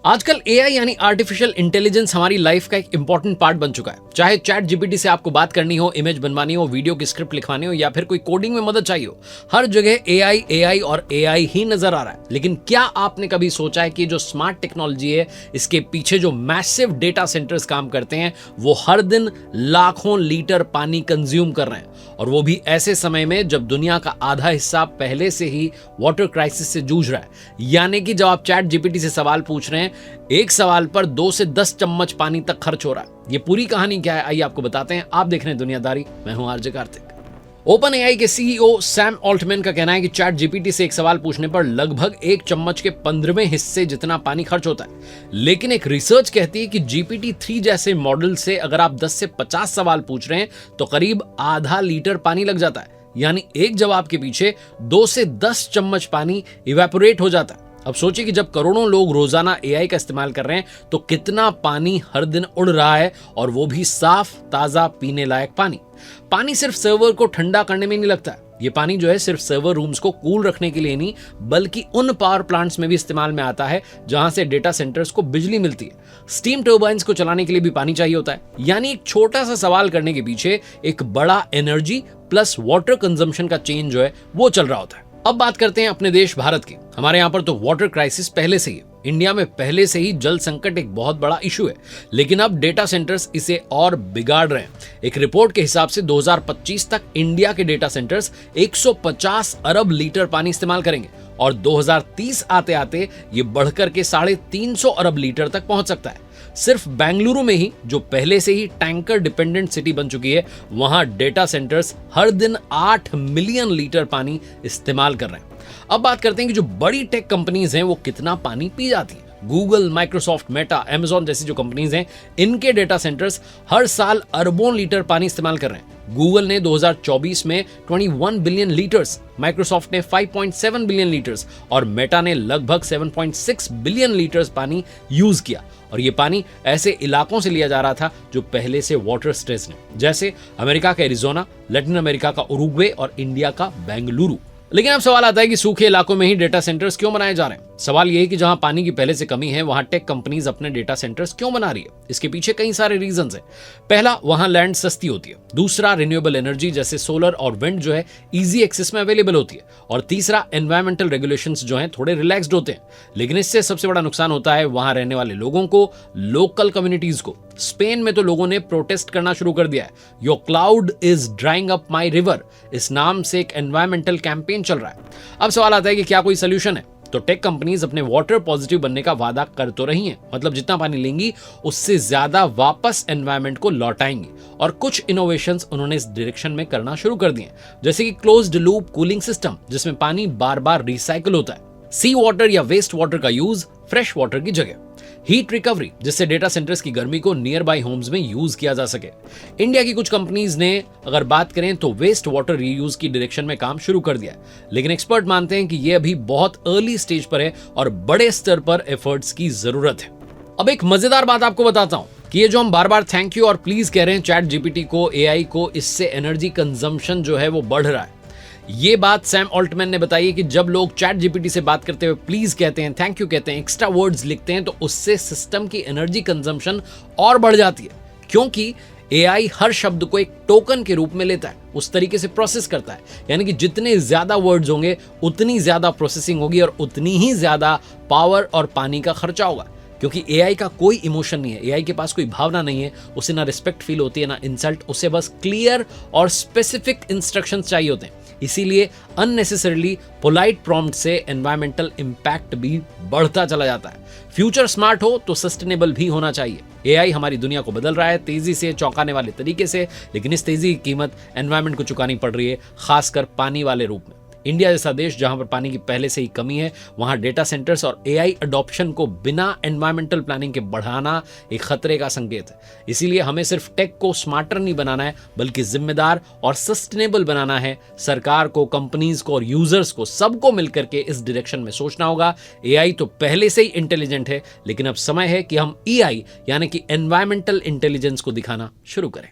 आजकल एआई यानी artificial intelligence हमारी लाइफ का एक इंपॉर्टेंट पार्ट बन चुका है। चाहे चैट जीपीटी से आपको बात करनी हो, इमेज बनवानी हो, वीडियो की स्क्रिप्ट लिखवानी हो या फिर कोई कोडिंग में मदद चाहिए हो, हर जगह एआई एआई और एआई ही नजर आ रहा है। लेकिन क्या आपने कभी सोचा है कि जो स्मार्ट टेक्नोलॉजी है, इसके पीछे जो मैसिव डेटा सेंटर्स काम करते हैं, वो हर दिन लाखों लीटर पानी कंज्यूम कर रहे हैं, और वो भी ऐसे समय में जब दुनिया का आधा हिस्सा पहले से ही वाटर क्राइसिस से जूझ रहा है। यानी कि जब आप चैट जीपीटी से सवाल पूछ रहे हैं, एक सवाल पर 2 से 10 चम्मच पानी तक खर्च हो रहा है। ये पूरी कहानी क्या है, आइए आपको बताते हैं। आप देख रहे हैं दुनियादारी, मैं हूं आरजे कार्तिक। ओपन एआई के सीईओ सैम ऑल्टमैन का कहना है कि चैट जीपीटी से एक सवाल पूछने पर लगभग 1 चम्मच के 15वें हिस्से जितना पानी खर्च होता है। लेकिन एक रिसर्च कहती है कि GPT-3 जैसे मॉडल से अगर आप 10 से 50 सवाल पूछ रहे हैं तो करीब आधा लीटर पानी लग जाता है। यानी एक जवाब के पीछे 2 से 10 चम्मच पानी इवेपोरेट हो जाता है। अब सोचिए कि जब करोड़ों लोग रोजाना एआई का इस्तेमाल कर रहे हैं तो कितना पानी हर दिन उड़ रहा है, और वो भी साफ ताजा पीने लायक पानी। पानी सिर्फ सर्वर को ठंडा करने में नहीं लगता। ये पानी जो है सिर्फ सर्वर रूम्स को कूल रखने के लिए नहीं, बल्कि उन पावर प्लांट्स में भी इस्तेमाल में आता है जहां से डेटा सेंटर्स को बिजली मिलती है। स्टीम टर्बाइंस को चलाने के लिए भी पानी चाहिए होता है। यानी एक छोटा सा सवाल करने के पीछे एक बड़ा एनर्जी प्लस वाटर कंजम्पशन का चेन जो है वो चल रहा होता है। अब बात करते हैं अपने देश भारत की। हमारे यहाँ पर तो वाटर क्राइसिस पहले से ही है। इंडिया में पहले से ही जल संकट एक बहुत बड़ा इशू है, लेकिन अब डेटा सेंटर्स इसे और बिगाड़ रहे हैं। एक रिपोर्ट के हिसाब से 2025 तक इंडिया के डेटा सेंटर्स 150 अरब लीटर पानी इस्तेमाल करेंगे, और 2030 आते आते ये बढ़कर के 350 अरब लीटर तक पहुंच सकता है। सिर्फ बेंगलुरु में ही, जो पहले से ही टैंकर डिपेंडेंट सिटी बन चुकी है, वहां डेटा सेंटर्स हर दिन 8 मिलियन लीटर पानी इस्तेमाल कर रहे हैं। अब बात करते हैं कि जो बड़ी टेक कंपनीज हैं वो कितना पानी पी जाती हैं। गूगल, माइक्रोसॉफ्ट, मेटा, अमेजॉन जैसी जो कंपनीज हैं, इनके डेटा सेंटर्स हर साल अरबों लीटर पानी इस्तेमाल कर रहे हैं। गूगल ने 2024 में 21 बिलियन लीटर्स, माइक्रोसॉफ्ट ने 5.7 बिलियन लीटर्स और मेटा ने लगभग 7.6 बिलियन लीटर्स पानी यूज किया। और ये पानी ऐसे इलाकों से लिया जा रहा था जो पहले से वाटर स्ट्रेस ने, जैसे अमेरिका का एरिजोना, लैटिन अमेरिका का उरुग्वे और इंडिया का बेंगलुरु। लेकिन अब सवाल आता है कि सूखे इलाकों में ही डेटा सेंटर्स क्यों बनाए जा रहे हैं। सवाल यह है कि जहां पानी की पहले से कमी है, वहां टेक कंपनीज अपने डेटा सेंटर्स क्यों बना रही है। इसके पीछे कई सारे रीजंस हैं। पहला, वहां लैंड सस्ती होती है। दूसरा, रिन्यूएबल एनर्जी जैसे सोलर और विंड जो है इजी एक्सेस में अवेलेबल होती है। और तीसरा, एनवायरमेंटल रेगुलेशंस जो हैं थोड़े रिलैक्स्ड होते हैं। लेकिन इससे सबसे बड़ा नुकसान होता है वहां रहने वाले लोगों को, लोकल कम्युनिटीज को। स्पेन में तो लोगों ने प्रोटेस्ट करना शुरू कर दिया है। Your cloud is drawing up my river, इस नाम से एक एनवायरमेंटल कैंपेन चल रहा है। अब सवाल आता है कि क्या कोई सोल्यूशन है। तो टेक कंपनीज अपने वाटर पॉजिटिव बनने का वादा कर तो रही हैं, मतलब जितना पानी लेंगी उससे ज्यादा वापस एनवायरमेंट को लौटाएंगी। और कुछ इनोवेशंस उन्होंने इस डायरेक्शन में करना शुरू कर दिए, जैसे कि क्लोज्ड लूप कूलिंग सिस्टम, जिसमें पानी बार बार रिसाइकिल होता है। सी वाटर या वेस्ट वाटर का यूज फ्रेश वाटर की जगह। हीट रिकवरी, जिससे डेटा सेंटर्स की गर्मी को नियर बाय होम्स में यूज किया जा सके। इंडिया की कुछ कंपनीज ने अगर बात करें तो वेस्ट वाटर रीयूज की डायरेक्शन में काम शुरू कर दिया है। लेकिन एक्सपर्ट मानते हैं कि यह अभी बहुत अर्ली स्टेज पर है और बड़े स्तर पर एफर्ट्स की जरूरत है। अब एक मजेदार बात आपको बताता हूं कि ये जो हम बार बार थैंक यू और प्लीज कह रहे हैं चैट जीपीटी को, एआई को, इससे एनर्जी कंजम्पशन जो है वो बढ़ रहा है। ये बात सैम ऑल्टमैन ने बताई है कि जब लोग चैट जीपीटी से बात करते हुए प्लीज कहते हैं, थैंक यू कहते हैं, एक्स्ट्रा वर्ड्स लिखते हैं, तो उससे सिस्टम की एनर्जी कंजम्पशन और बढ़ जाती है। क्योंकि एआई हर शब्द को एक टोकन के रूप में लेता है, उस तरीके से प्रोसेस करता है। यानी कि जितने ज्यादा वर्ड्स होंगे उतनी ज्यादा प्रोसेसिंग होगी और उतनी ही ज्यादा पावर और पानी का खर्चा होगा। क्योंकि एआई का कोई इमोशन नहीं है, एआई के पास कोई भावना नहीं है, उसे ना रिस्पेक्ट फील होती है ना इंसल्ट, उसे बस क्लियर और स्पेसिफिक इंस्ट्रक्शंस चाहिए होते हैं। इसीलिए अननेसेसरीली पोलाइट प्रॉम्प्ट से एनवायरमेंटल इंपैक्ट भी बढ़ता चला जाता है। फ्यूचर स्मार्ट हो तो सस्टेनेबल भी होना चाहिए। एआई हमारी दुनिया को बदल रहा है तेजी से, चौंकाने वाले तरीके से, लेकिन इस तेजी की कीमत एनवायरमेंट को चुकानी पड़ रही है, खासकर पानी वाले रूप में। इंडिया जैसा देश जहां पर पानी की पहले से ही कमी है, वहां डेटा सेंटर्स और एआई अडॉप्शन को बिना एनवायरमेंटल प्लानिंग के बढ़ाना एक खतरे का संकेत है। इसीलिए हमें सिर्फ टेक को स्मार्टर नहीं बनाना है, बल्कि जिम्मेदार और सस्टेनेबल बनाना है। सरकार को, कंपनीज को और यूजर्स को, सबको मिलकर के इस डायरेक्शन में सोचना होगा। एआई तो पहले से ही इंटेलिजेंट है, लेकिन अब समय है कि हम ईआई यानी कि एनवायरमेंटल इंटेलिजेंस को दिखाना शुरू करें।